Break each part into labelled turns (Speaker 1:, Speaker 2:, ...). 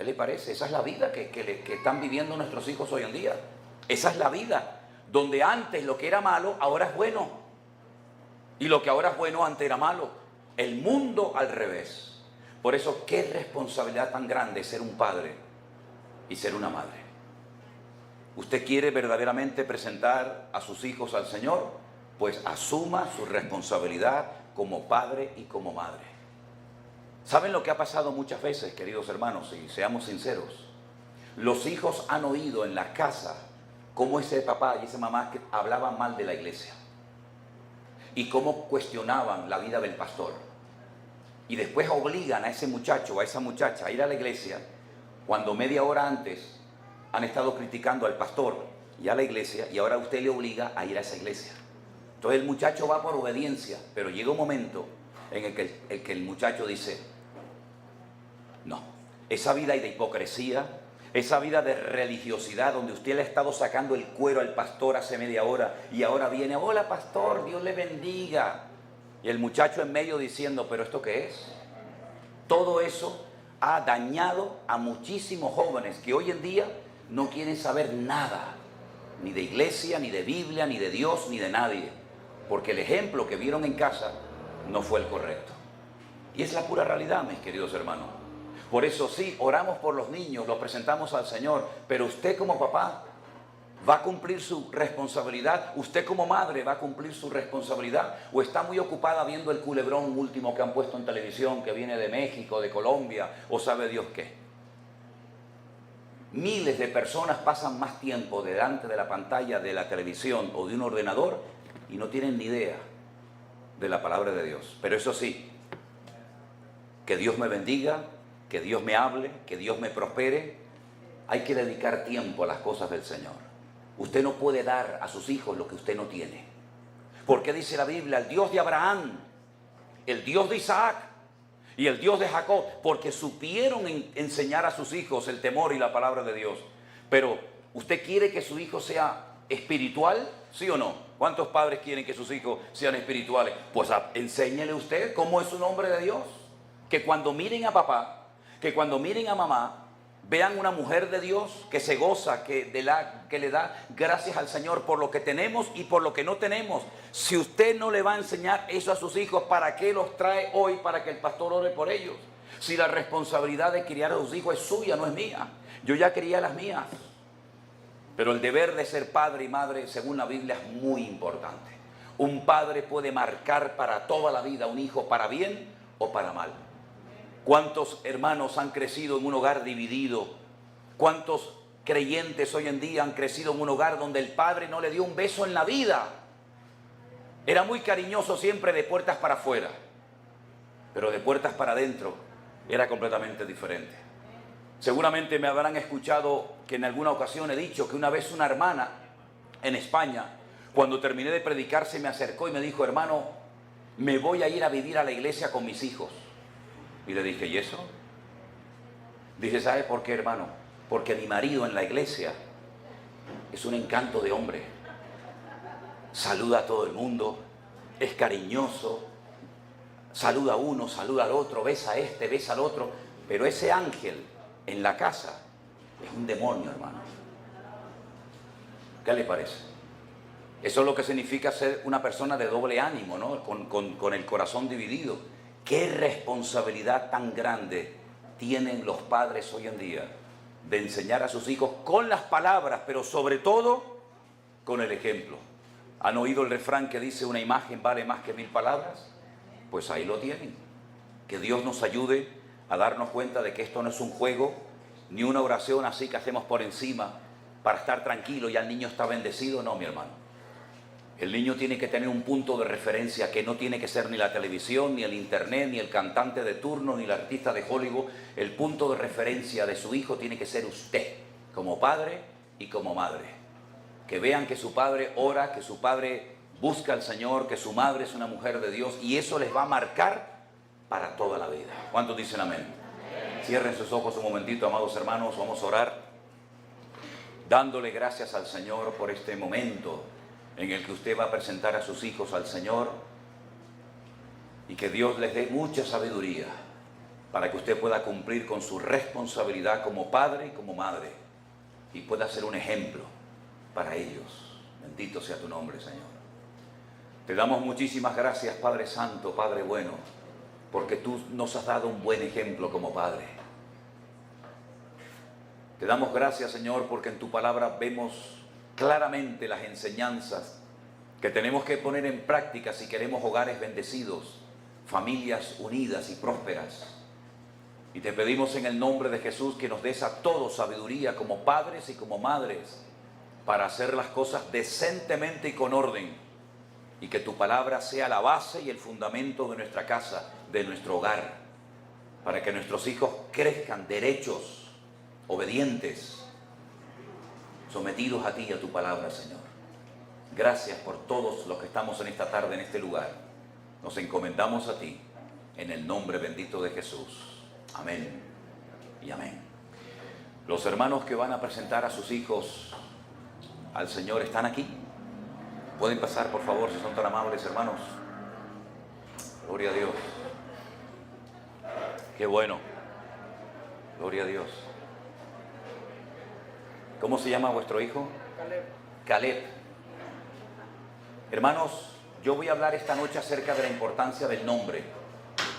Speaker 1: ¿Qué le parece? Esa es la vida que están viviendo nuestros hijos hoy en día. Esa es la vida, donde antes lo que era malo, ahora es bueno. Y lo que ahora es bueno, antes era malo. El mundo al revés. Por eso, qué responsabilidad tan grande ser un padre y ser una madre. ¿Usted quiere verdaderamente presentar a sus hijos al Señor? Pues asuma su responsabilidad como padre y como madre. ¿Saben lo que ha pasado muchas veces, queridos hermanos? Y seamos sinceros. Los hijos han oído en la casa cómo ese papá y esa mamá hablaban mal de la iglesia. Y cómo cuestionaban la vida del pastor. Y después obligan a ese muchacho o a esa muchacha a ir a la iglesia cuando media hora antes han estado criticando al pastor y a la iglesia, y ahora usted le obliga a ir a esa iglesia. Entonces el muchacho va por obediencia, pero llega un momento en el que el muchacho dice, no, esa vida de hipocresía, esa vida de religiosidad donde usted le ha estado sacando el cuero al pastor hace media hora y ahora viene, hola pastor, Dios le bendiga. Y el muchacho en medio diciendo, ¿pero esto qué es? Todo eso ha dañado a muchísimos jóvenes que hoy en día no quieren saber nada, ni de iglesia, ni de Biblia, ni de Dios, ni de nadie, porque el ejemplo que vieron en casa no fue el correcto. Y es la pura realidad, mis queridos hermanos. Por eso sí, oramos por los niños, los presentamos al Señor, pero usted como papá va a cumplir su responsabilidad, usted como madre va a cumplir su responsabilidad, o está muy ocupada viendo el culebrón último que han puesto en televisión, que viene de México, de Colombia, o sabe Dios qué. Miles de personas pasan más tiempo delante de la pantalla de la televisión o de un ordenador y no tienen ni idea de la palabra de Dios. Pero eso sí, que Dios me bendiga, que Dios me hable, que Dios me prospere. Hay que dedicar tiempo a las cosas del Señor. Usted no puede dar a sus hijos lo que usted no tiene. Porque dice la Biblia, el Dios de Abraham, el Dios de Isaac y el Dios de Jacob, porque supieron enseñar a sus hijos el temor y la palabra de Dios. Pero, ¿usted quiere que su hijo sea espiritual? ¿Sí o no? ¿Cuántos padres quieren que sus hijos sean espirituales? Pues enséñele usted cómo es un hombre de Dios. Que cuando miren a papá, que cuando miren a mamá, vean una mujer de Dios que se goza, que le da gracias al Señor por lo que tenemos y por lo que no tenemos. Si usted no le va a enseñar eso a sus hijos, ¿para qué los trae hoy para que el pastor ore por ellos? Si la responsabilidad de criar a sus hijos es suya, no es mía. Yo ya crié a las mías. Pero el deber de ser padre y madre, según la Biblia, es muy importante. Un padre puede marcar para toda la vida a un hijo, para bien o para mal. ¿Cuántos hermanos han crecido en un hogar dividido? ¿Cuántos creyentes hoy en día han crecido en un hogar donde el padre no le dio un beso en la vida? Era muy cariñoso siempre de puertas para afuera, pero de puertas para adentro era completamente diferente. Seguramente me habrán escuchado que en alguna ocasión he dicho que una vez una hermana en España, cuando terminé de predicar, se me acercó y me dijo, hermano, me voy a ir a vivir a la iglesia con mis hijos. Y le dije, ¿y eso? Dice, ¿sabe por qué, hermano? Porque mi marido en la iglesia es un encanto de hombre. Saluda a todo el mundo, es cariñoso, saluda a uno, saluda al otro, besa a este, besa al otro. Pero ese ángel en la casa es un demonio, hermano. ¿Qué le parece? Eso es lo que significa ser una persona de doble ánimo, ¿no? Con el corazón dividido. ¿Qué responsabilidad tan grande tienen los padres hoy en día de enseñar a sus hijos con las palabras, pero sobre todo con el ejemplo? ¿Han oído el refrán que dice una imagen vale más que 1000 palabras? Pues ahí lo tienen. Que Dios nos ayude a darnos cuenta de que esto no es un juego, ni una oración así que hacemos por encima para estar tranquilo y el niño está bendecido. No, mi hermano. El niño tiene que tener un punto de referencia que no tiene que ser ni la televisión, ni el internet, ni el cantante de turno, ni el artista de Hollywood. El punto de referencia de su hijo tiene que ser usted, como padre y como madre. Que vean que su padre ora, que su padre busca al Señor, que su madre es una mujer de Dios, y eso les va a marcar para toda la vida. ¿Cuántos dicen amén? Cierren sus ojos un momentito, amados hermanos, vamos a orar, dándole gracias al Señor por este momento en el que usted va a presentar a sus hijos al Señor, y que Dios les dé mucha sabiduría para que usted pueda cumplir con su responsabilidad como padre y como madre y pueda ser un ejemplo para ellos. Bendito sea tu nombre, Señor. Te damos muchísimas gracias, Padre Santo, Padre bueno, porque tú nos has dado un buen ejemplo como Padre. Te damos gracias, Señor, porque en tu palabra vemos claramente las enseñanzas que tenemos que poner en práctica si queremos hogares bendecidos, familias unidas y prósperas. Y te pedimos en el nombre de Jesús que nos des a todos sabiduría como padres y como madres para hacer las cosas decentemente y con orden, y que tu palabra sea la base y el fundamento de nuestra casa, de nuestro hogar, para que nuestros hijos crezcan derechos, obedientes, sometidos a ti y a tu palabra, Señor. Gracias por todos los que estamos en esta tarde en este lugar. Nos encomendamos a ti en el nombre bendito de Jesús. Amén y amén. Los hermanos que van a presentar a sus hijos al Señor están aquí. Pueden pasar, por favor, si son tan amables, hermanos. Gloria a Dios. Qué bueno. Gloria a Dios. ¿Cómo se llama vuestro hijo?
Speaker 2: Caleb.
Speaker 1: Caleb. Hermanos, yo voy a hablar esta noche acerca de la importancia del nombre.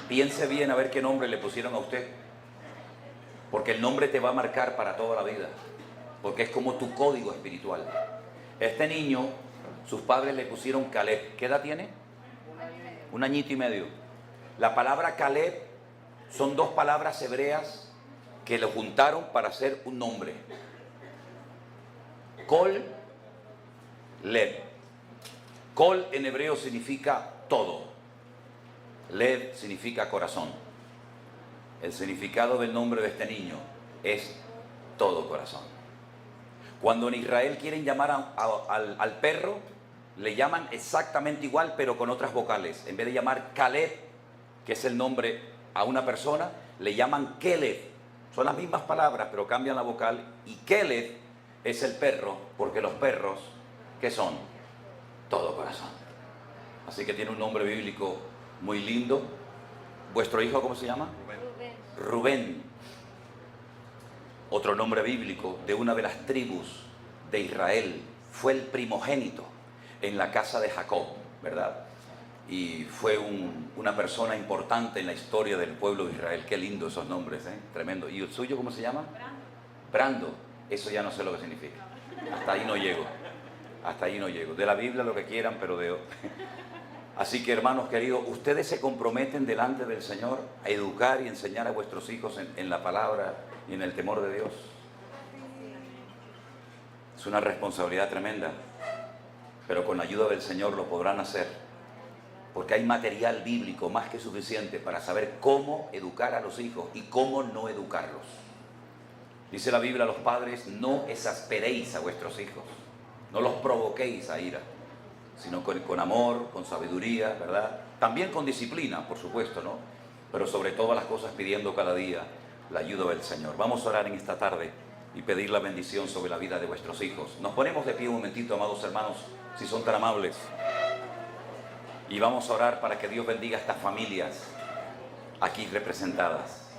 Speaker 1: Piense bien a ver qué nombre le pusieron a usted, porque el nombre te va a marcar para toda la vida, porque es como tu código espiritual. Este niño, sus padres le pusieron Caleb. ¿Qué edad tiene? Un añito y medio. La palabra Caleb son dos palabras hebreas que lo juntaron para hacer un nombre. Kol, Lev. Kol en hebreo significa todo. Lev significa corazón. El significado del nombre de este niño es todo corazón. Cuando en Israel quieren llamar al perro, le llaman exactamente igual, pero con otras vocales. En vez de llamar Caleb, que es el nombre a una persona, le llaman Keleb. Son las mismas palabras, pero cambian la vocal. Y Keleb es el perro, porque los perros, ¿qué son? Todo corazón. Así que tiene un nombre bíblico muy lindo. ¿Vuestro hijo cómo se llama? Rubén. Otro nombre bíblico de una de las tribus de Israel. Fue el primogénito en la casa de Jacob, ¿verdad? Y fue una persona importante en la historia del pueblo de Israel. Qué lindo esos nombres, ¿eh? Tremendo. ¿Y el suyo cómo se llama? Brando. Eso ya no sé lo que significa. Hasta ahí no llego. Hasta ahí no llego. De la Biblia lo que quieran, pero de... Así que, hermanos queridos, ustedes se comprometen delante del Señor a educar y enseñar a vuestros hijos en la palabra y en el temor de Dios. Es una responsabilidad tremenda, pero con la ayuda del Señor lo podrán hacer, porque hay material bíblico más que suficiente para saber cómo educar a los hijos y cómo no educarlos. Dice la Biblia a los padres: no exasperéis a vuestros hijos, no los provoquéis a ira, sino con amor, con sabiduría, ¿verdad? También con disciplina, por supuesto, ¿no? Pero sobre todas las cosas pidiendo cada día la ayuda del Señor. Vamos a orar en esta tarde y pedir la bendición sobre la vida de vuestros hijos. Nos ponemos de pie un momentito, amados hermanos, si son tan amables. Y vamos a orar para que Dios bendiga a estas familias aquí representadas.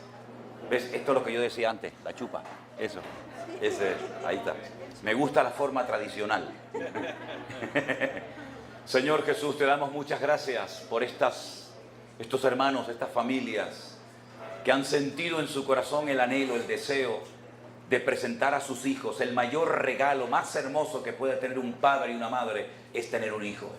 Speaker 1: ¿Ves? Esto es lo que yo decía antes, la chupa. Eso. Ese, ahí está. Me gusta la forma tradicional. Señor Jesús, te damos muchas gracias por estos hermanos, estas familias que han sentido en su corazón el anhelo, el deseo de presentar a sus hijos. El mayor regalo más hermoso que puede tener un padre y una madre es tener un hijo.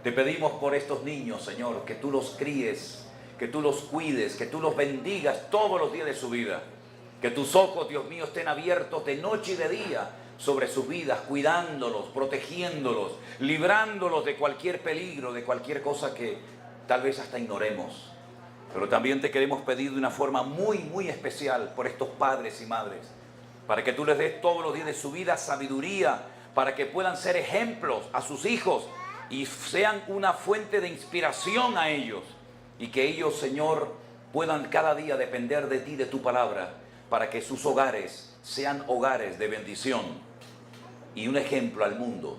Speaker 1: Te pedimos por estos niños, Señor, que tú los críes, que tú los cuides, que tú los bendigas todos los días de su vida. Que tus ojos, Dios mío, estén abiertos de noche y de día sobre sus vidas, cuidándolos, protegiéndolos, librándolos de cualquier peligro, de cualquier cosa que tal vez hasta ignoremos. Pero también te queremos pedir de una forma muy, muy especial por estos padres y madres, para que tú les des todos los días de su vida sabiduría, para que puedan ser ejemplos a sus hijos y sean una fuente de inspiración a ellos, y que ellos, Señor, puedan cada día depender de ti, de tu palabra, para que sus hogares sean hogares de bendición y un ejemplo al mundo,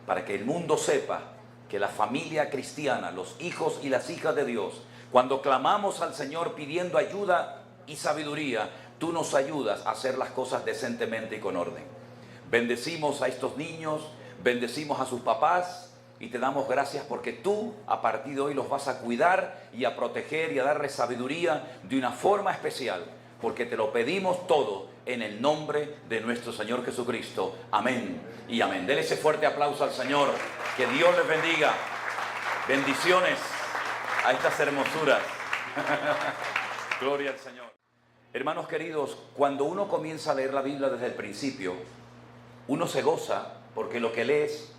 Speaker 1: para que el mundo sepa que la familia cristiana, los hijos y las hijas de Dios, Cuando clamamos al Señor pidiendo ayuda y sabiduría, tú nos ayudas a hacer las cosas decentemente y con orden. Bendecimos a estos niños, bendecimos a sus papás y te damos gracias porque tú a partir de hoy los vas a cuidar y a proteger y a darles sabiduría de una forma especial, porque te lo pedimos todo en el nombre de nuestro Señor Jesucristo. Amén y amén. Denle ese fuerte aplauso al Señor. Que Dios les bendiga. Bendiciones a estas hermosuras. Gloria al Señor. Hermanos queridos, cuando uno comienza a leer la Biblia desde el principio, uno se goza porque lo que lees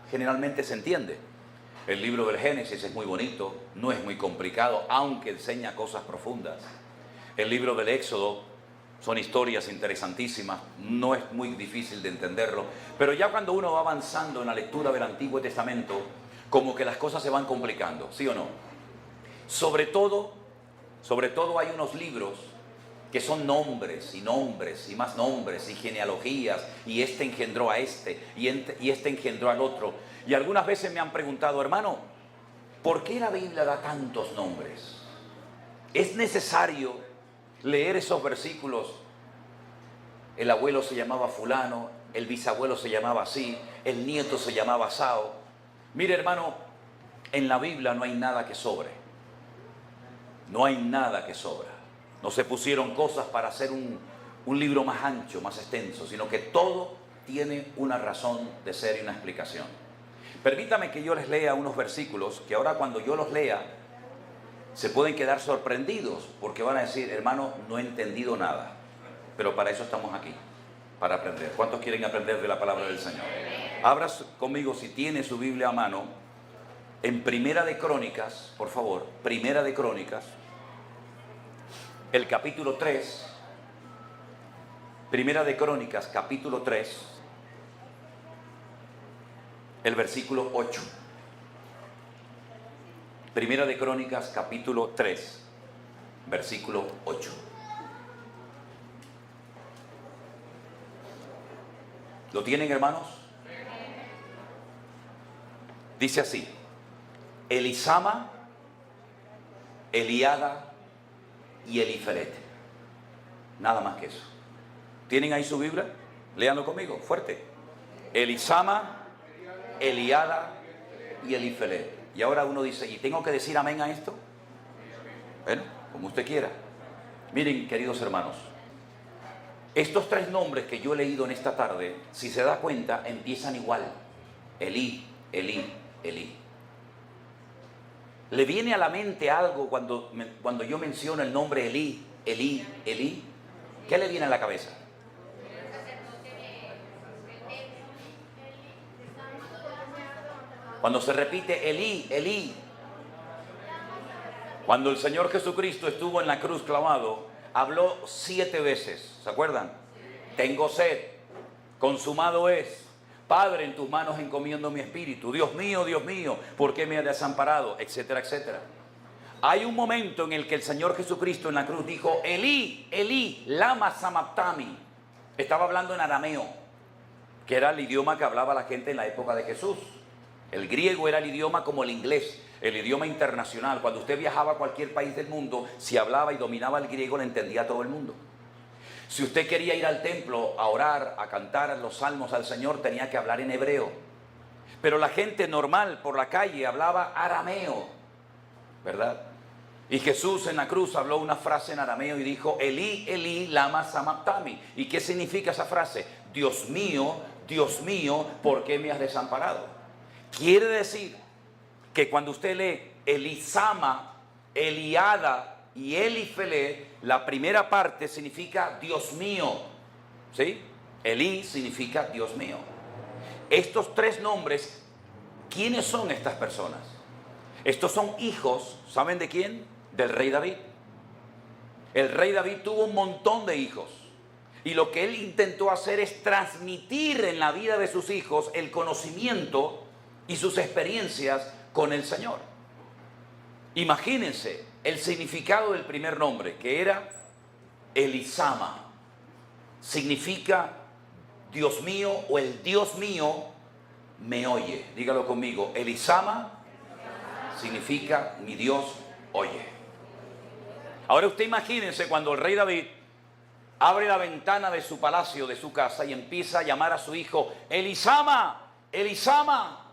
Speaker 1: generalmente se entiende. El libro del Génesis es muy bonito, no es muy complicado, aunque enseña cosas profundas. El libro del Éxodo son historias interesantísimas, no es muy difícil de entenderlo, pero ya cuando uno va avanzando en la lectura del Antiguo Testamento, como que las cosas se van complicando, ¿sí o no? Sobre todo hay unos libros que son nombres y más nombres y genealogías, y este engendró a este y este engendró al otro. Y algunas veces me han preguntado, hermano, ¿por qué la Biblia da tantos nombres? ¿Es necesario leer esos versículos? El abuelo se llamaba fulano, el bisabuelo se llamaba así, el nieto se llamaba asao. Mire, hermano, en la Biblia no hay nada que sobre. No hay nada que sobra. No se pusieron cosas para hacer un libro más ancho, más extenso, sino que todo tiene una razón de ser y una explicación. Permítame que yo les lea unos versículos que ahora cuando yo los lea se pueden quedar sorprendidos porque van a decir, hermano, no he entendido nada. Pero para eso estamos aquí, para aprender. ¿Cuántos quieren aprender de la palabra del Señor? Abra conmigo, si tiene su Biblia a mano, en Primera de Crónicas, por favor, Primera de Crónicas, el capítulo 3, Primera de Crónicas, capítulo 3, el versículo 8. Primera de Crónicas, capítulo 3, versículo 8. ¿Lo tienen, hermanos? Dice así: Elisama, Eliada y Elifelet. Nada más que eso. ¿Tienen ahí su Biblia? Léanlo conmigo, fuerte. Elisama, Eliada y Elifelet. Y ahora uno dice, ¿y tengo que decir amén a esto? Bueno, como usted quiera. Miren, queridos hermanos, estos tres nombres que yo he leído en esta tarde, si se da cuenta, empiezan igual. Elí, Elí, Elí. ¿Le viene a la mente algo cuando yo menciono el nombre Elí, Elí, Elí? ¿Qué le viene a la cabeza? Cuando se repite Elí, Elí. Cuando el Señor Jesucristo estuvo en la cruz clavado, habló 7 veces. ¿Se acuerdan? Tengo sed, consumado es. Padre, en tus manos encomiendo mi espíritu. Dios mío, ¿por qué me has desamparado? Etcétera, etcétera. Hay un momento en el que el Señor Jesucristo en la cruz dijo, Elí, Elí, lama sabactani. Estaba hablando en arameo, que era el idioma que hablaba la gente en la época de Jesús. El griego era el idioma como el inglés, el idioma internacional. Cuando usted viajaba a cualquier país del mundo, si hablaba y dominaba el griego, le entendía a todo el mundo. Si usted quería ir al templo a orar, a cantar los salmos al Señor, tenía que hablar en hebreo. Pero la gente normal por la calle hablaba arameo, ¿verdad? Y Jesús en la cruz habló una frase en arameo y dijo, Elí, Elí, lama sabactani. ¿Y qué significa esa frase? Dios mío, ¿por qué me has desamparado? Quiere decir que cuando usted lee Elisama, Eliada y Elifelet, la primera parte significa Dios mío, ¿sí? Elí significa Dios mío. Estos tres nombres, ¿quiénes son estas personas? Estos son hijos, ¿saben de quién? Del rey David. El rey David tuvo un montón de hijos. Y lo que él intentó hacer es transmitir en la vida de sus hijos el conocimiento y sus experiencias con el Señor. Imagínense el significado del primer nombre, que era Elisama. Significa Dios mío, o el Dios mío me oye. Dígalo conmigo. Elisama significa mi Dios oye. Ahora usted imagínense cuando el rey David abre la ventana de su palacio, de su casa, y empieza a llamar a su hijo: Elisama, Elisama,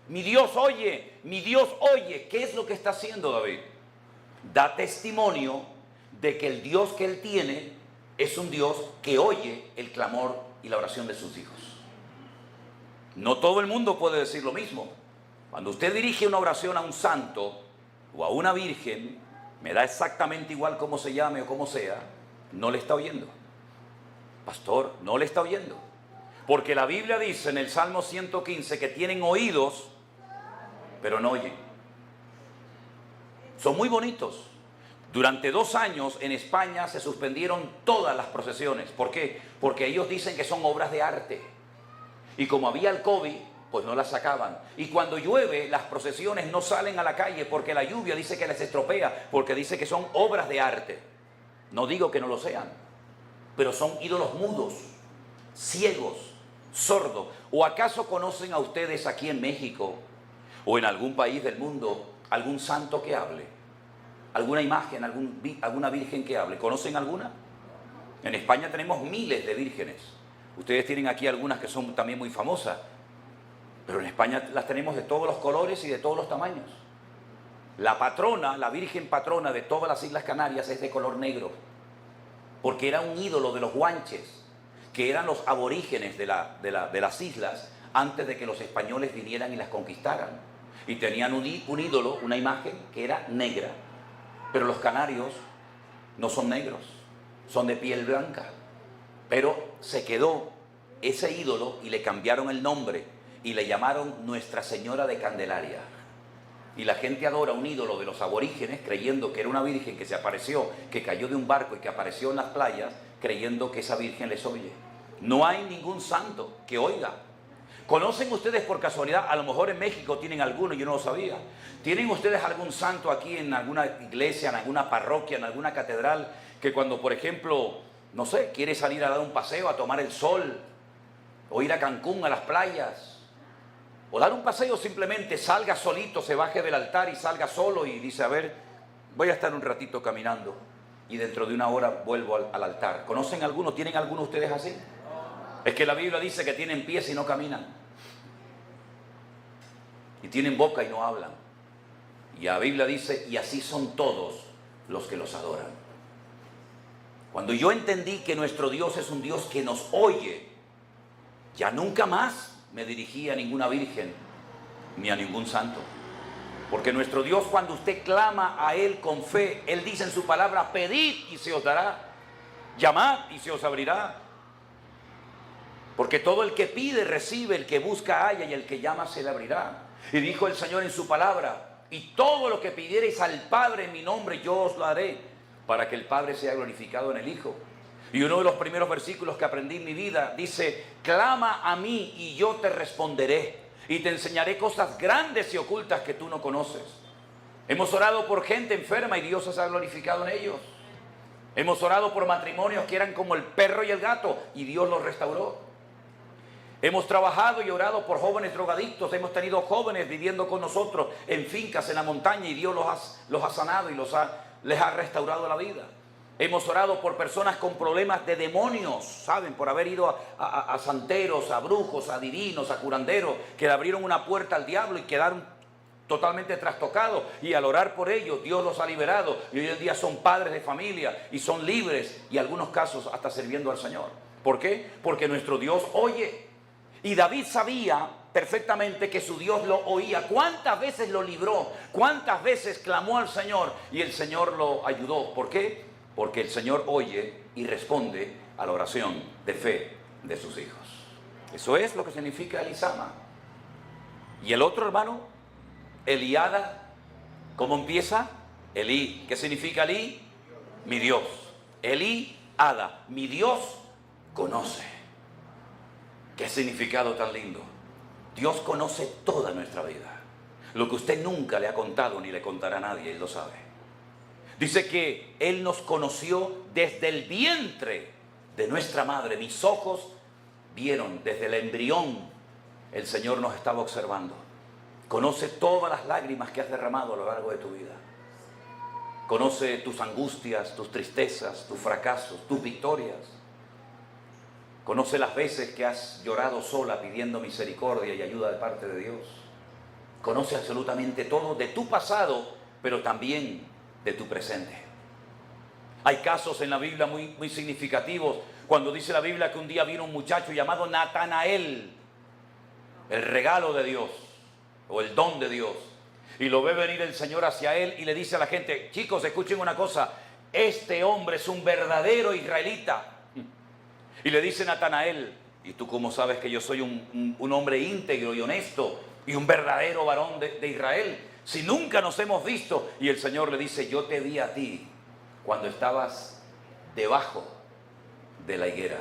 Speaker 1: mi Dios oye, mi Dios oye. ¿Qué es lo que está haciendo David? Da testimonio de que el Dios que él tiene es un Dios que oye el clamor y la oración de sus hijos. No todo el mundo puede decir lo mismo. Cuando usted dirige una oración a un santo o a una virgen, me da exactamente igual cómo se llame o cómo sea, no le está oyendo. Pastor, no le está oyendo. Porque la Biblia dice en el Salmo 115 que tienen oídos, pero no oyen. Son muy bonitos. Durante 2 años en España se suspendieron todas las procesiones. ¿Por qué? Porque ellos dicen que son obras de arte. Y como había el COVID, pues no las sacaban. Y cuando llueve, las procesiones no salen a la calle porque la lluvia dice que les estropea, porque dice que son obras de arte. No digo que no lo sean, pero son ídolos mudos, ciegos, sordos. ¿O acaso conocen a ustedes aquí en México o en algún país del mundo algún santo que hable? ¿Alguna imagen, alguna virgen que hable? ¿Conocen alguna? En España tenemos miles de vírgenes. Ustedes tienen aquí algunas que son también muy famosas, pero en España las tenemos de todos los colores y de todos los tamaños. La patrona, la virgen patrona de todas las Islas Canarias es de color negro, porque era un ídolo de los guanches, que eran los aborígenes de las islas antes de que los españoles vinieran y las conquistaran. Y tenían un ídolo, una imagen que era negra. Pero los canarios no son negros, son de piel blanca. Pero se quedó ese ídolo y le cambiaron el nombre y le llamaron Nuestra Señora de Candelaria. Y la gente adora un ídolo de los aborígenes creyendo que era una virgen que se apareció, que cayó de un barco y que apareció en las playas, creyendo que esa virgen les oye. No hay ningún santo que oiga. ¿Conocen ustedes por casualidad? A lo mejor en México tienen alguno, yo no lo sabía. ¿Tienen ustedes algún santo aquí en alguna iglesia, en alguna parroquia, en alguna catedral, que cuando, por ejemplo, no sé, quiere salir a dar un paseo, a tomar el sol, o ir a Cancún, a las playas, o dar un paseo, simplemente salga solito, se baje del altar y salga solo y dice: a ver, voy a estar un ratito caminando y dentro de 1 hora vuelvo al altar? ¿Conocen alguno? ¿Tienen alguno ustedes así? Es que la Biblia dice que tienen pies y no caminan, y tienen boca y no hablan. Y la Biblia dice: y así son todos los que los adoran. Cuando yo entendí que nuestro Dios es un Dios que nos oye, ya nunca más me dirigí a ninguna virgen ni a ningún santo. Porque nuestro Dios, cuando usted clama a Él con fe, Él dice en su palabra: pedid y se os dará, llamad y se os abrirá. Porque todo el que pide recibe, el que busca halla y el que llama se le abrirá. Y dijo el Señor en su palabra: y todo lo que pidiereis al Padre en mi nombre, yo os lo haré, para que el Padre sea glorificado en el Hijo. Y uno de los primeros versículos que aprendí en mi vida dice: clama a mí y yo te responderé, y te enseñaré cosas grandes y ocultas que tú no conoces. Hemos orado por gente enferma y Dios se ha glorificado en ellos. Hemos orado por matrimonios que eran como el perro y el gato y Dios los restauró. Hemos trabajado y orado por jóvenes drogadictos. Hemos tenido jóvenes viviendo con nosotros en fincas en la montaña y Dios los ha sanado y les ha restaurado la vida. Hemos orado por personas con problemas de demonios, ¿saben? Por haber ido a santeros, a brujos, a divinos, a curanderos, que le abrieron una puerta al diablo y quedaron totalmente trastocados. Y al orar por ellos, Dios los ha liberado. Y hoy en día son padres de familia y son libres, y en algunos casos hasta sirviendo al Señor. ¿Por qué? Porque nuestro Dios oye. Y David sabía perfectamente que su Dios lo oía. ¿Cuántas veces lo libró? ¿Cuántas veces clamó al Señor y el Señor lo ayudó? ¿Por qué? Porque el Señor oye y responde a la oración de fe de sus hijos. Eso es lo que significa Elisama. Y el otro hermano, Eliada, ¿cómo empieza? Elí. ¿Qué significa Elí? Mi Dios. Eliada, mi Dios conoce. Qué significado tan lindo. Dios conoce toda nuestra vida. Lo que usted nunca le ha contado ni le contará a nadie, Él lo sabe. Dice que Él nos conoció desde el vientre de nuestra madre. Mis ojos vieron desde el embrión. El Señor nos estaba observando. Conoce todas las lágrimas que has derramado a lo largo de tu vida. Conoce tus angustias, tus tristezas, tus fracasos, tus victorias. Conoce las veces que has llorado sola pidiendo misericordia y ayuda de parte de Dios. Conoce absolutamente todo de tu pasado, pero también de tu presente. Hay casos en la Biblia muy significativos, cuando dice la Biblia que un día vino un muchacho llamado Natanael, el regalo de Dios, o el don de Dios, y lo ve venir el Señor hacia él y le dice a la gente: chicos, escuchen una cosa, este hombre es un verdadero israelita. Y le dice Natanael: ¿y tú cómo sabes que yo soy un hombre íntegro y honesto y un verdadero varón de Israel, si nunca nos hemos visto? Y el Señor le dice: yo te vi a ti cuando estabas debajo de la higuera.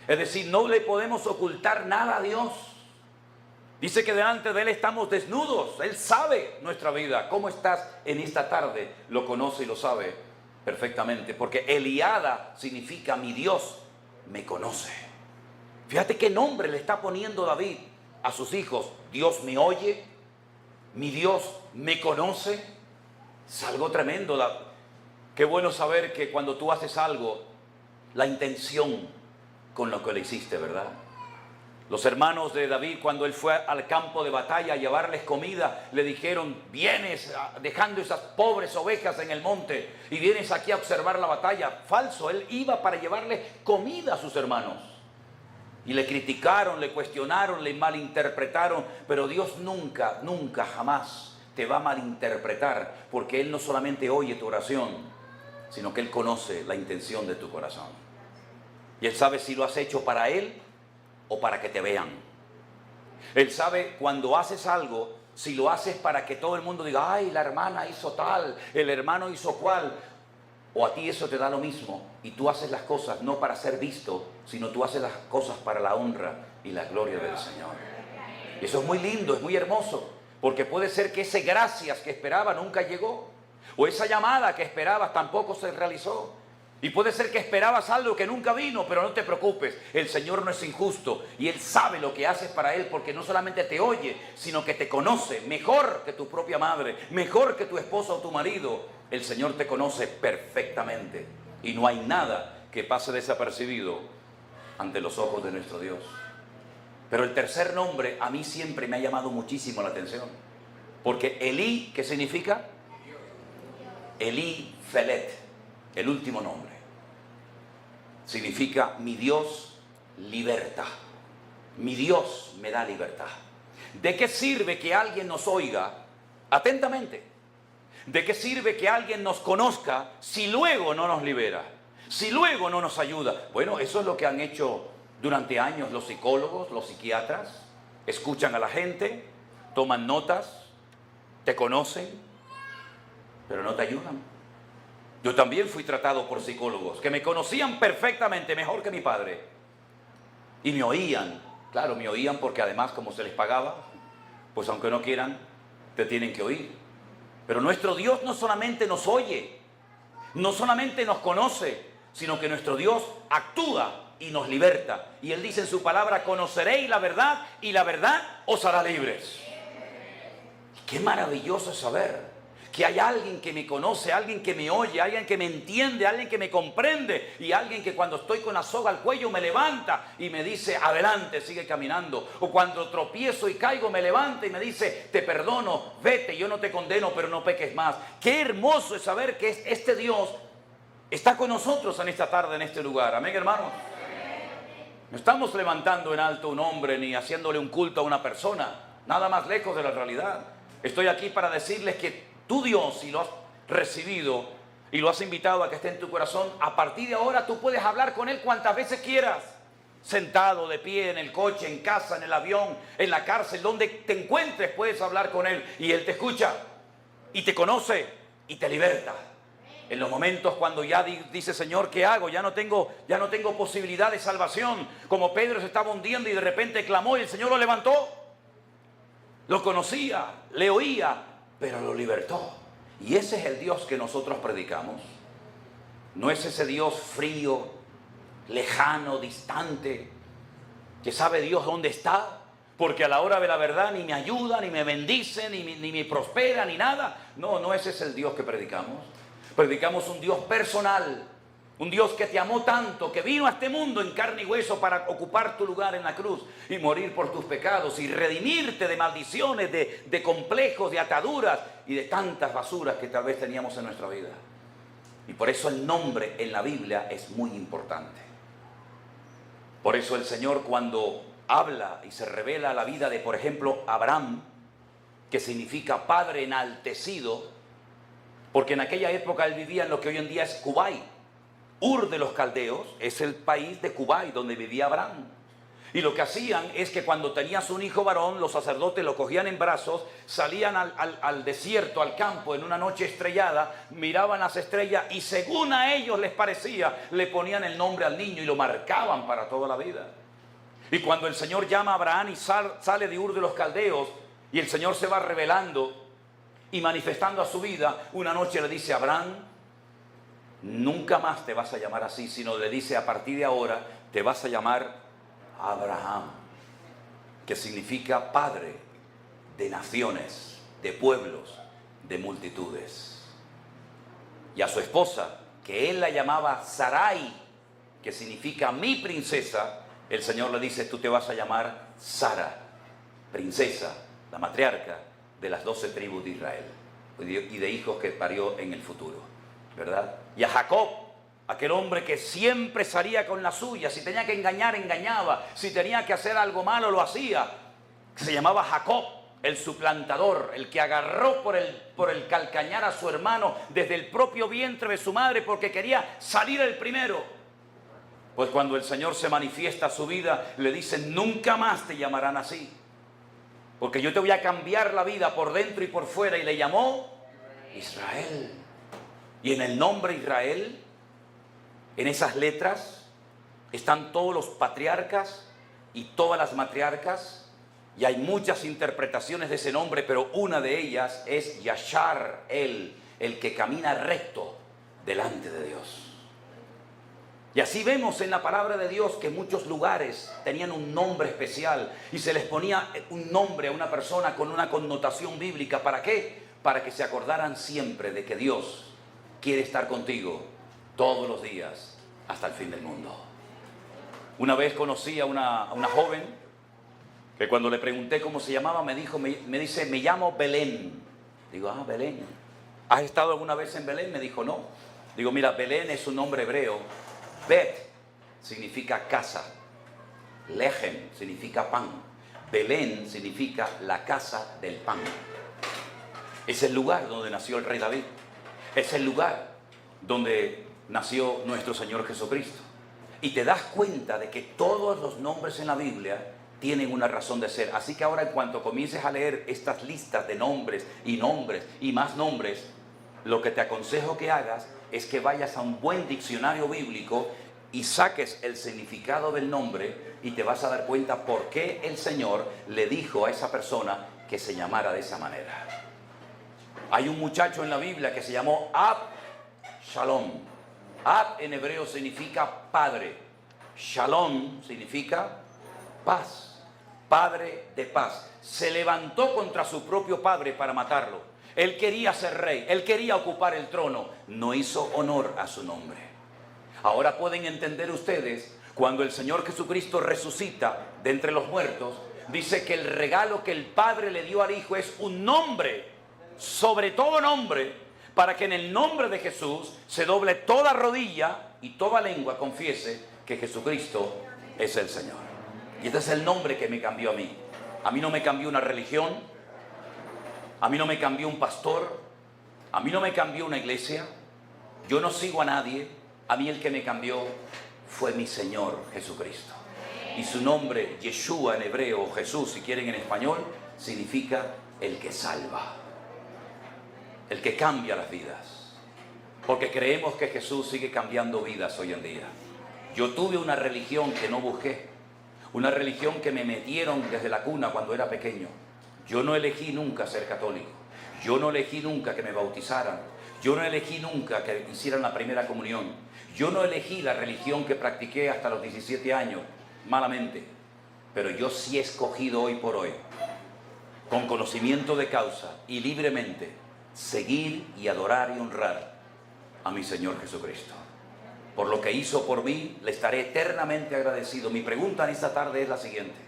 Speaker 1: Es decir, no le podemos ocultar nada a Dios. Dice que delante de Él estamos desnudos. Él sabe nuestra vida. ¿Cómo estás en esta tarde? Lo conoce y lo sabe perfectamente, porque Eliada significa mi Dios me conoce. Fíjate qué nombre le está poniendo David a sus hijos. Dios me oye, mi Dios me conoce. Es algo tremendo. Qué bueno saber que cuando tú haces algo, la intención con lo que le hiciste, ¿verdad? Los hermanos de David, cuando él fue al campo de batalla a llevarles comida, le dijeron: vienes dejando esas pobres ovejas en el monte y vienes aquí a observar la batalla. Falso, él iba para llevarles comida a sus hermanos. Y le criticaron, le cuestionaron, le malinterpretaron, pero Dios nunca, nunca, jamás te va a malinterpretar, porque Él no solamente oye tu oración, sino que Él conoce la intención de tu corazón. Y Él sabe si lo has hecho para Él o para que te vean. Él sabe cuando haces algo, si lo haces para que todo el mundo diga: ay, la hermana hizo tal, el hermano hizo cual, o a ti eso te da lo mismo, y tú haces las cosas no para ser visto, sino tú haces las cosas para la honra y la gloria del Señor. Y eso es muy lindo, es muy hermoso, porque puede ser que ese gracias que esperaba nunca llegó, o esa llamada que esperabas tampoco se realizó. Y puede ser que esperabas algo que nunca vino, pero no te preocupes. El Señor no es injusto y Él sabe lo que haces para Él, porque no solamente te oye, sino que te conoce mejor que tu propia madre, mejor que tu esposo o tu marido. El Señor te conoce perfectamente y no hay nada que pase desapercibido ante los ojos de nuestro Dios. Pero el tercer nombre a mí siempre me ha llamado muchísimo la atención, porque Elí, ¿qué significa? Elí Felet, el último nombre. Significa mi Dios liberta. Mi Dios me da libertad. ¿De qué sirve que alguien nos oiga atentamente? ¿De qué sirve que alguien nos conozca si luego no nos libera? Si luego no nos ayuda. Bueno, eso es lo que han hecho durante años los psicólogos, los psiquiatras. Escuchan a la gente, toman notas, te conocen, pero no te ayudan. Yo también fui tratado por psicólogos que me conocían perfectamente, mejor que mi padre. Y me oían. Claro, me oían porque además, como se les pagaba, pues aunque no quieran, te tienen que oír. Pero nuestro Dios no solamente nos oye, no solamente nos conoce, sino que nuestro Dios actúa y nos liberta. Y Él dice en su palabra: conoceréis la verdad y la verdad os hará libres. Qué maravilloso es saber que hay alguien que me conoce, alguien que me oye, alguien que me entiende, alguien que me comprende, y alguien que cuando estoy con la soga al cuello me levanta y me dice: adelante, sigue caminando. O cuando tropiezo y caigo me levanta y me dice: te perdono, vete, yo no te condeno, pero no peques más. Qué hermoso es saber que este Dios está con nosotros en esta tarde, en este lugar. Amén, hermanos. No estamos levantando en alto un hombre ni haciéndole un culto a una persona, nada más lejos de la realidad. Estoy aquí para decirles que tu Dios, si lo has recibido y lo has invitado a que esté en tu corazón, a partir de ahora tú puedes hablar con Él cuantas veces quieras. Sentado, de pie, en el coche, en casa, en el avión, en la cárcel, donde te encuentres puedes hablar con Él y Él te escucha y te conoce y te liberta. En los momentos cuando ya dice: Señor, ¿qué hago? Ya no tengo posibilidad de salvación. Como Pedro se estaba hundiendo y de repente clamó y el Señor lo levantó. Lo conocía, le oía, pero lo libertó. Y ese es el Dios que nosotros predicamos. No es ese Dios frío, lejano, distante, que sabe Dios dónde está, porque a la hora de la verdad ni me ayuda, ni me bendice, ni me prospera, ni nada. No, no ese es el Dios que predicamos. Predicamos un Dios personal, un Dios que te amó tanto, que vino a este mundo en carne y hueso para ocupar tu lugar en la cruz y morir por tus pecados y redimirte de maldiciones, de complejos, de ataduras y de tantas basuras que tal vez teníamos en nuestra vida. Y por eso el nombre en la Biblia es muy importante. Por eso el Señor, cuando habla y se revela la vida de, por ejemplo, Abraham, que significa padre enaltecido, porque en aquella época él vivía en lo que hoy en día es Kuwait. Ur de los Caldeos es el país de Kuwait donde vivía Abraham. Y lo que hacían es que cuando tenías un hijo varón, los sacerdotes lo cogían en brazos, salían al desierto, al campo, en una noche estrellada, miraban las estrellas y según a ellos les parecía, le ponían el nombre al niño y lo marcaban para toda la vida. Y cuando el Señor llama a Abraham y sale de Ur de los Caldeos, y el Señor se va revelando y manifestando a su vida, una noche le dice a Abraham, nunca más te vas a llamar así, sino le dice, a partir de ahora te vas a llamar Abraham, que significa padre de naciones, de pueblos, de multitudes. Y a su esposa, que él la llamaba Sarai, que significa mi princesa, el Señor le dice, tú te vas a llamar Sara, princesa, la matriarca de las 12 tribus de Israel y de hijos que parió en el futuro, ¿verdad? Y a Jacob, aquel hombre que siempre salía con la suya, si tenía que engañar, engañaba, si tenía que hacer algo malo, lo hacía. Se llamaba Jacob, el suplantador, el que agarró por el calcañar a su hermano desde el propio vientre de su madre porque quería salir el primero. Pues cuando el Señor se manifiesta a su vida, le dice, nunca más te llamarán así, porque yo te voy a cambiar la vida por dentro y por fuera. Y le llamó Israel. Y en el nombre Israel, en esas letras, están todos los patriarcas y todas las matriarcas. Y hay muchas interpretaciones de ese nombre, pero una de ellas es Yashar, el que camina recto delante de Dios. Y así vemos en la palabra de Dios que muchos lugares tenían un nombre especial y se les ponía un nombre a una persona con una connotación bíblica. ¿Para qué? Para que se acordaran siempre de que Dios quiere estar contigo todos los días hasta el fin del mundo. Una vez conocí a una joven que cuando le pregunté cómo se llamaba me dice, me llamo Belén. Digo, Belén. ¿Has estado alguna vez en Belén? Me dijo, no. Digo, mira, Belén es un nombre hebreo. Bet significa casa, Lehem significa pan, Belén significa la casa del pan. Es el lugar donde nació el rey David, es el lugar donde nació nuestro Señor Jesucristo. Y te das cuenta de que todos los nombres en la Biblia tienen una razón de ser. Así que ahora, en cuanto comiences a leer estas listas de nombres y más nombres, lo que te aconsejo que hagas es que vayas a un buen diccionario bíblico y saques el significado del nombre y te vas a dar cuenta por qué el Señor le dijo a esa persona que se llamara de esa manera. Hay un muchacho en la Biblia que se llamó Shalom. Ab en hebreo significa padre. Shalom significa paz. Padre de paz. Se levantó contra su propio padre para matarlo. Él quería ser rey, él quería ocupar el trono, no hizo honor a su nombre. Ahora pueden entender ustedes, cuando el Señor Jesucristo resucita de entre los muertos, dice que el regalo que el Padre le dio al Hijo es un nombre, sobre todo nombre, para que en el nombre de Jesús se doble toda rodilla y toda lengua confiese que Jesucristo es el Señor. Y este es el nombre que me cambió a mí. A mí no me cambió una religión. A mí no me cambió un pastor, a mí no me cambió una iglesia, yo no sigo a nadie, a mí el que me cambió fue mi Señor Jesucristo. Y su nombre, Yeshua en hebreo, o Jesús si quieren en español, significa el que salva, el que cambia las vidas. Porque creemos que Jesús sigue cambiando vidas hoy en día. Yo tuve una religión que no busqué, una religión que me metieron desde la cuna cuando era pequeño. Yo no elegí nunca ser católico. Yo no elegí nunca que me bautizaran. Yo no elegí nunca que hicieran la primera comunión. Yo no elegí la religión que practiqué hasta los 17 años, malamente. Pero yo sí he escogido hoy por hoy, con conocimiento de causa y libremente, seguir y adorar y honrar a mi Señor Jesucristo. Por lo que hizo por mí, le estaré eternamente agradecido. Mi pregunta en esta tarde es la siguiente.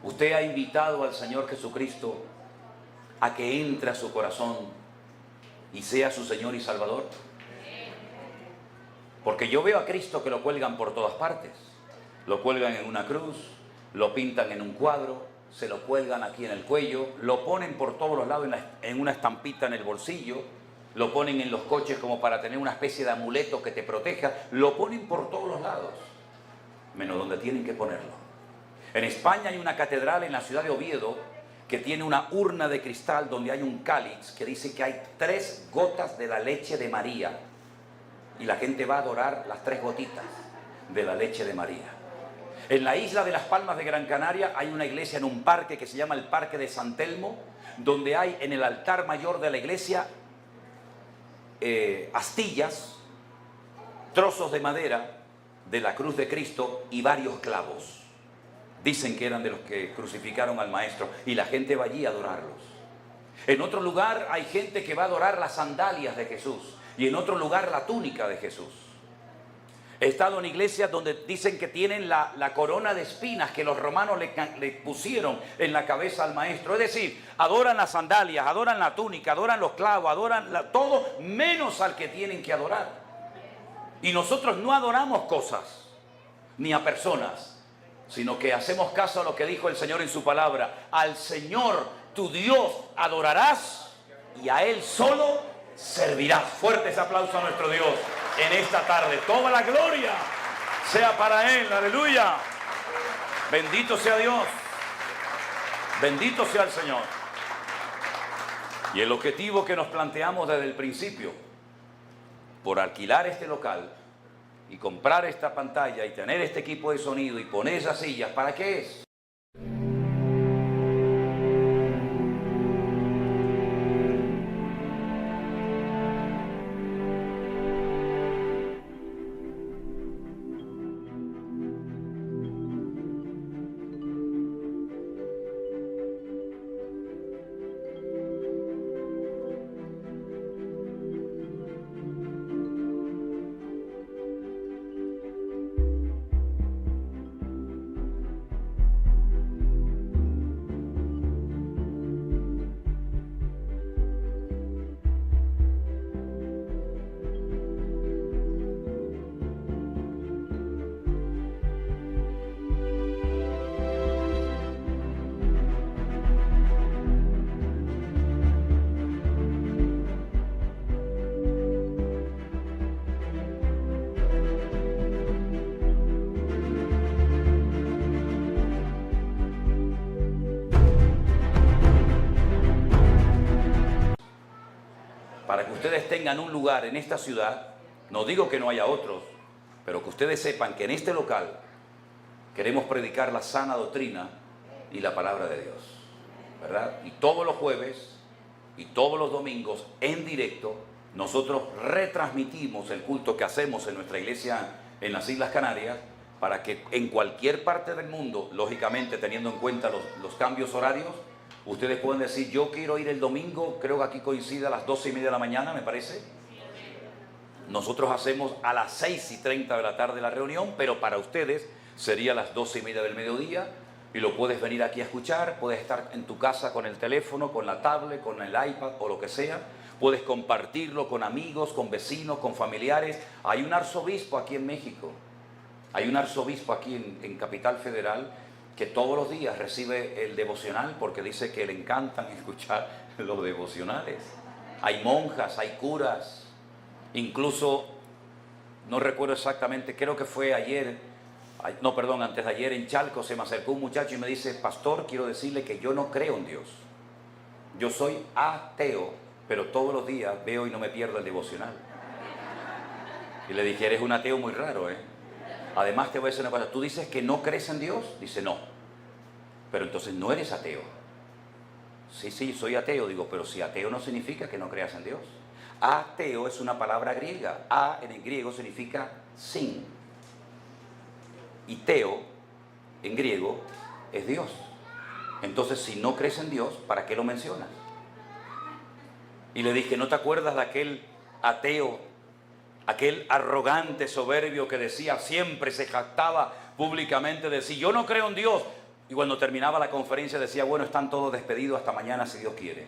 Speaker 1: ¿Usted ha invitado al Señor Jesucristo a que entre a su corazón y sea su Señor y Salvador? Porque yo veo a Cristo que lo cuelgan por todas partes. Lo cuelgan en una cruz, lo pintan en un cuadro, se lo cuelgan aquí en el cuello, lo ponen por todos los lados en una estampita en el bolsillo, lo ponen en los coches como para tener una especie de amuleto que te proteja, lo ponen por todos los lados, menos donde tienen que ponerlo. En España hay una catedral en la ciudad de Oviedo que tiene una urna de cristal donde hay un cáliz que dice que hay 3 gotas de la leche de María, y la gente va a adorar las 3 gotitas de la leche de María. En la isla de Las Palmas de Gran Canaria hay una iglesia en un parque que se llama el Parque de San Telmo, donde hay en el altar mayor de la iglesia astillas, trozos de madera de la cruz de Cristo y varios clavos. Dicen que eran de los que crucificaron al Maestro, y la gente va allí a adorarlos. En otro lugar hay gente que va a adorar las sandalias de Jesús, y en otro lugar la túnica de Jesús. He estado en iglesias donde dicen que tienen la corona de espinas que los romanos le pusieron en la cabeza al Maestro. Es decir, adoran las sandalias, adoran la túnica, adoran los clavos, adoran todo menos al que tienen que adorar. Y nosotros no adoramos cosas ni a personas, sino que hacemos caso a lo que dijo el Señor en su palabra. Al Señor tu Dios adorarás y a Él solo servirás. Fuerte ese aplauso a nuestro Dios en esta tarde. Toda la gloria sea para Él. Aleluya. Bendito sea Dios. Bendito sea el Señor. Y el objetivo que nos planteamos desde el principio, por alquilar este local y comprar esta pantalla y tener este equipo de sonido y poner esas sillas, ¿para qué es? Para que ustedes tengan un lugar en esta ciudad, no digo que no haya otros, pero que ustedes sepan que en este local queremos predicar la sana doctrina y la palabra de Dios, ¿verdad? Y todos los jueves y todos los domingos en directo nosotros retransmitimos el culto que hacemos en nuestra iglesia en las Islas Canarias, para que en cualquier parte del mundo, lógicamente teniendo en cuenta los cambios horarios, ustedes pueden decir: yo quiero ir el domingo, creo que aquí coincide a las 12:30 de la mañana, me parece. Nosotros hacemos a las 6:30 de la tarde la reunión, pero para ustedes sería a las 12:30 del mediodía, y lo puedes venir aquí a escuchar. Puedes estar en tu casa con el teléfono, con la tablet, con el iPad o lo que sea. Puedes compartirlo con amigos, con vecinos, con familiares. Hay un arzobispo aquí en México, hay un arzobispo aquí en Capital Federal, que todos los días recibe el devocional, porque dice que le encantan escuchar los devocionales. Hay monjas, hay curas, incluso, no recuerdo exactamente, creo que fue ayer, no, perdón, antes de ayer en Chalco se me acercó un muchacho y me dice: pastor, quiero decirle que yo no creo en Dios. Yo soy ateo, pero todos los días veo y no me pierdo el devocional. Y le dije: eres un ateo muy raro, ¿eh? Además te voy a decir una cosa, ¿tú dices que no crees en Dios? Dice: no. Pero entonces no eres ateo. Sí, soy ateo. Digo: pero si ateo no significa que no creas en Dios. Ateo es una palabra griega. A en el griego significa sin. Y teo en griego es Dios. Entonces, si no crees en Dios, ¿para qué lo mencionas? Y le dije: ¿no te acuerdas de aquel ateo Aquel arrogante, soberbio que decía, siempre se jactaba públicamente, decía, yo no creo en Dios. Y cuando terminaba la conferencia decía, bueno, están todos despedidos hasta mañana si Dios quiere.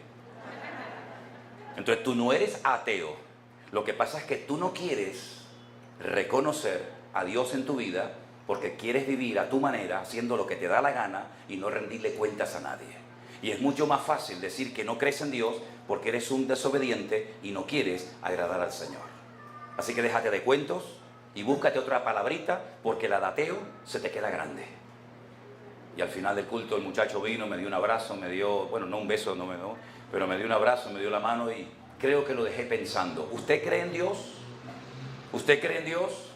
Speaker 1: Entonces tú no eres ateo. Lo que pasa es que tú no quieres reconocer a Dios en tu vida porque quieres vivir a tu manera, haciendo lo que te da la gana y no rendirle cuentas a nadie. Y es mucho más fácil decir que no crees en Dios porque eres un desobediente y no quieres agradar al Señor. Así que déjate de cuentos y búscate otra palabrita, porque la de ateo se te queda grande. Y al final del culto el muchacho vino, me dio un abrazo, me dio, bueno, no un beso, no me dio, pero me dio un abrazo, me dio la mano y creo que lo dejé pensando. ¿Usted cree en Dios? ¿Usted cree en Dios?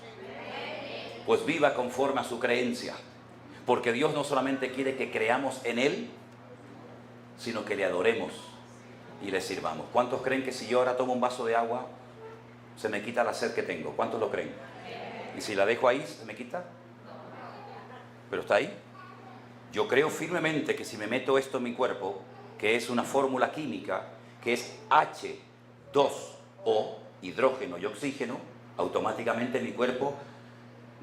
Speaker 1: Pues viva conforme a su creencia, porque Dios no solamente quiere que creamos en Él, sino que le adoremos y le sirvamos. ¿Cuántos creen que si yo ahora tomo un vaso de agua, se me quita la sed que tengo? ¿Cuántos lo creen? ¿Y si la dejo ahí, se me quita? ¿Pero está ahí? Yo creo firmemente que si me meto esto en mi cuerpo, que es una fórmula química, que es H2O, hidrógeno y oxígeno, automáticamente mi cuerpo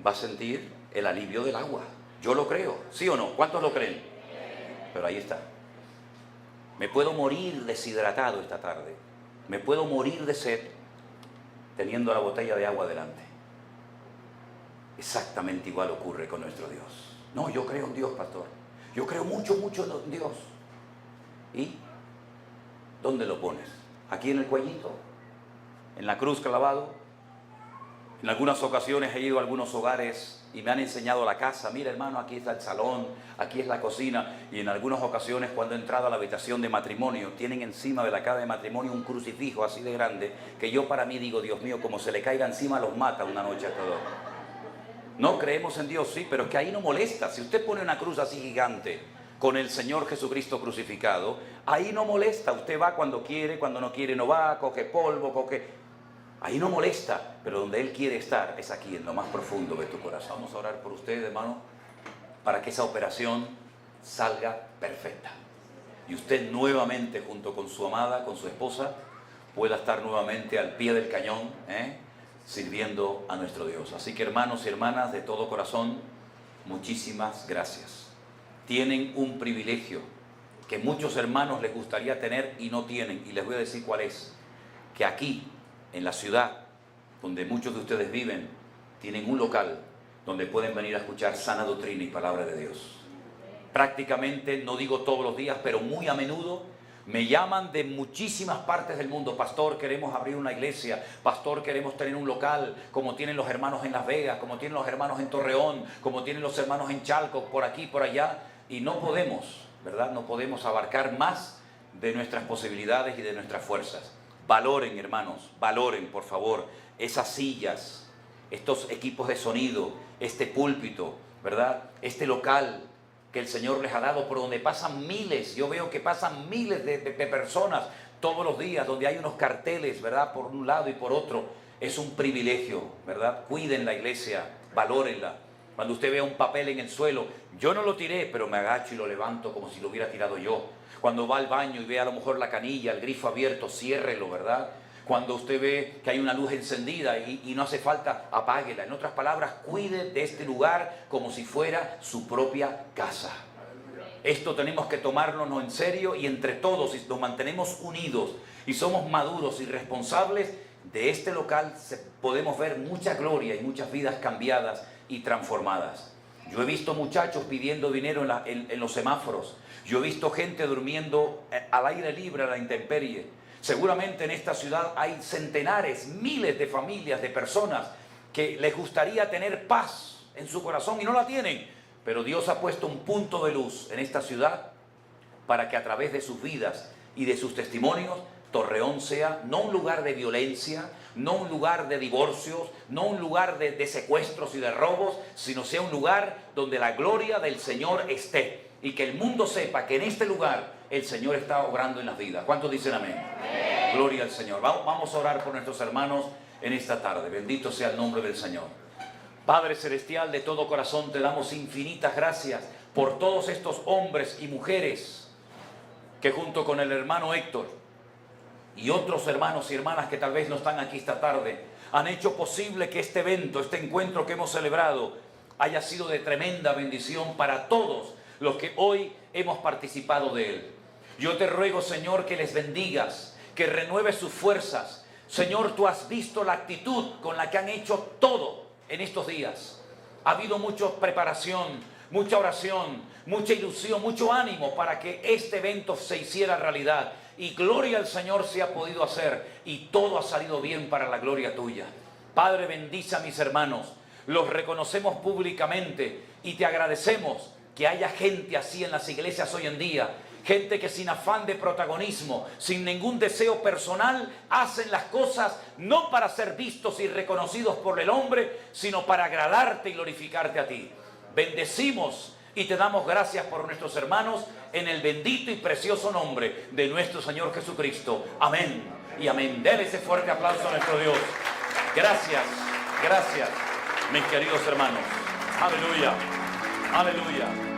Speaker 1: va a sentir el alivio del agua. Yo lo creo, ¿sí o no? ¿Cuántos lo creen? Pero ahí está. Me puedo morir deshidratado esta tarde. Me puedo morir de sed teniendo la botella de agua delante. Exactamente igual ocurre con nuestro Dios. No, yo creo en Dios, pastor. Yo creo mucho, mucho en Dios. ¿Y dónde lo pones? ¿Aquí en el cuellito? ¿En la cruz clavado? En algunas ocasiones he ido a algunos hogares y me han enseñado la casa. Mira, hermano, aquí está el salón, aquí es la cocina. Y en algunas ocasiones, cuando he entrado a la habitación de matrimonio, tienen encima de la cama de matrimonio un crucifijo así de grande, que yo para mí digo, Dios mío, como se le caiga encima los mata una noche a todos. No creemos en Dios, sí, pero es que ahí no molesta. Si usted pone una cruz así gigante con el Señor Jesucristo crucificado, ahí no molesta. Usted va cuando quiere, cuando no quiere no va, coge polvo, coge... Ahí no molesta, pero donde Él quiere estar es aquí, en lo más profundo de tu corazón. Vamos a orar por usted, hermano, para que esa operación salga perfecta. Y usted nuevamente, junto con su amada, con su esposa, pueda estar nuevamente al pie del cañón, sirviendo a nuestro Dios. Así que, hermanos y hermanas, de todo corazón, muchísimas gracias. Tienen un privilegio que muchos hermanos les gustaría tener y no tienen, y les voy a decir cuál es. Que aquí, en la ciudad donde muchos de ustedes viven, tienen un local donde pueden venir a escuchar sana doctrina y palabra de Dios. Prácticamente, no digo todos los días, pero muy a menudo me llaman de muchísimas partes del mundo. Pastor, queremos abrir una iglesia. Pastor, queremos tener un local como tienen los hermanos en Las Vegas, como tienen los hermanos en Torreón, como tienen los hermanos en Chalco, por aquí, por allá. Y no podemos, ¿verdad? No podemos abarcar más de nuestras posibilidades y de nuestras fuerzas. Valoren, hermanos, valoren, por favor, esas sillas, estos equipos de sonido, este púlpito, ¿verdad? Este local que el Señor les ha dado, por donde pasan miles, yo veo que pasan miles de personas todos los días, donde hay unos carteles, ¿verdad? Por un lado y por otro. Es un privilegio, ¿verdad? Cuiden la iglesia, valórenla. Cuando usted vea un papel en el suelo, yo no lo tiré, pero me agacho y lo levanto como si lo hubiera tirado yo. Cuando va al baño y ve a lo mejor la canilla, el grifo abierto, ciérrelo, ¿verdad? Cuando usted ve que hay una luz encendida y no hace falta, apáguela. En otras palabras, cuide de este lugar como si fuera su propia casa. Esto tenemos que tomárnoslo en serio, y entre todos, si nos mantenemos unidos y somos maduros y responsables, de este local podemos ver mucha gloria y muchas vidas cambiadas y transformadas. Yo he visto muchachos pidiendo dinero en los semáforos. Yo he visto gente durmiendo al aire libre, a la intemperie. Seguramente en esta ciudad hay centenares, miles de familias, de personas que les gustaría tener paz en su corazón y no la tienen. Pero Dios ha puesto un punto de luz en esta ciudad para que a través de sus vidas y de sus testimonios, Torreón sea no un lugar de violencia, no un lugar de divorcios, no un lugar de secuestros y de robos, sino sea un lugar donde la gloria del Señor esté. Y que el mundo sepa que en este lugar el Señor está obrando en las vidas. ¿Cuántos dicen amén? Amén. Gloria al Señor. Vamos a orar por nuestros hermanos en esta tarde. Bendito sea el nombre del Señor. Padre Celestial, de todo corazón te damos infinitas gracias por todos estos hombres y mujeres que junto con el hermano Héctor y otros hermanos y hermanas que tal vez no están aquí esta tarde, han hecho posible que este evento, este encuentro que hemos celebrado, haya sido de tremenda bendición para todos los que hoy hemos participado de él. Yo te ruego, Señor, que les bendigas, que renueves sus fuerzas. Señor, tú has visto la actitud con la que han hecho todo en estos días. Ha habido mucha preparación, mucha oración, mucha ilusión, mucho ánimo para que este evento se hiciera realidad. Y gloria al Señor se ha podido hacer y todo ha salido bien para la gloria tuya. Padre, bendice a mis hermanos. Los reconocemos públicamente y te agradecemos que haya gente así en las iglesias hoy en día. Gente que sin afán de protagonismo, sin ningún deseo personal, hacen las cosas no para ser vistos y reconocidos por el hombre, sino para agradarte y glorificarte a ti. Bendecimos y te damos gracias por nuestros hermanos en el bendito y precioso nombre de nuestro Señor Jesucristo. Amén y amén. Dele ese fuerte aplauso a nuestro Dios. Gracias, gracias, mis queridos hermanos. Aleluya, aleluya.